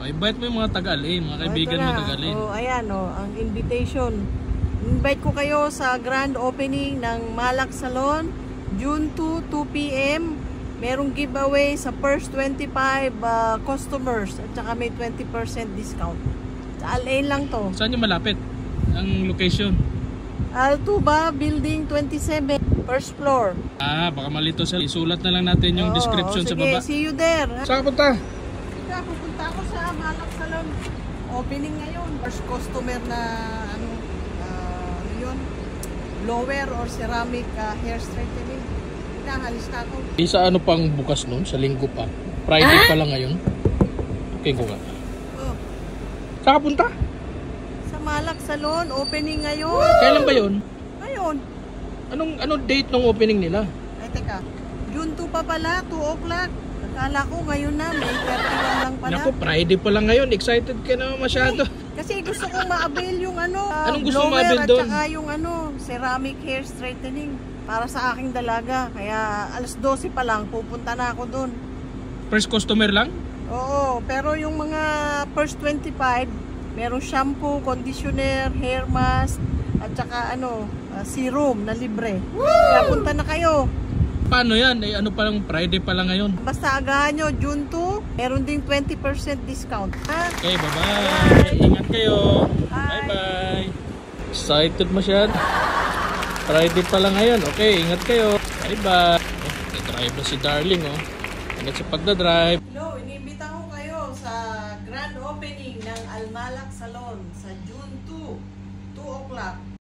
invite mo yung mga taga-Alin, mga kaibigan mo taga-Alin. Oh, ayan ang invitation. Invite ko kayo sa grand opening ng Malak Salon, June 2, 2 p.m. Merong giveaway sa first 25 customers at saka may 20% discount. Sa Alin lang to. Saan yung malapit? Ang location? Altuba, Building 27, first floor. Baka malito sa isulat na lang natin yung description sa baba. See you there. Saan ka punta? Pupunta ako sa Malak Salon. Opening ngayon. First customer na yun, blower or ceramic hair straightening. Halis na ako. Isa ano pang bukas nun? Sa linggo pa. Friday pa lang ngayon. Okay ko nga. Saan ka punta? Sa Malak Salon. Opening ngayon. Kailan ba yun? Ngayon. Anong date ng opening nila? Ay teka. June 2 pa pala. 2 o'clock. Akala ko ngayon na. May 31 lang pala. Naku, Friday pa lang ngayon. Excited ka na masyado. Kasi gusto kong ma-avail yung anong gusto mo ma-avail doon? At saka yung ceramic hair straightening. Para sa aking dalaga. Kaya alas 12 pa lang, pupunta na ako dun. First customer lang? Oo, pero yung mga first 25, merong shampoo, conditioner, hair mask, at saka serum na libre. Kaya punta na kayo. Paano yan? Ano pa lang, Friday pa lang ngayon. Basta agahan nyo, June 2, meron ding 20% discount. Okay, bye-bye. Ingat kayo. Bye-bye. Excited masyad. Friday pa lang ngayon. Okay, ingat kayo. Bye-bye. Nag-drive na si Darling, Ingat sa pagdadrive. Hello, inimbita ko kayo sa grand opening ng Al Malak Salon sa June 2, 2 o'clock.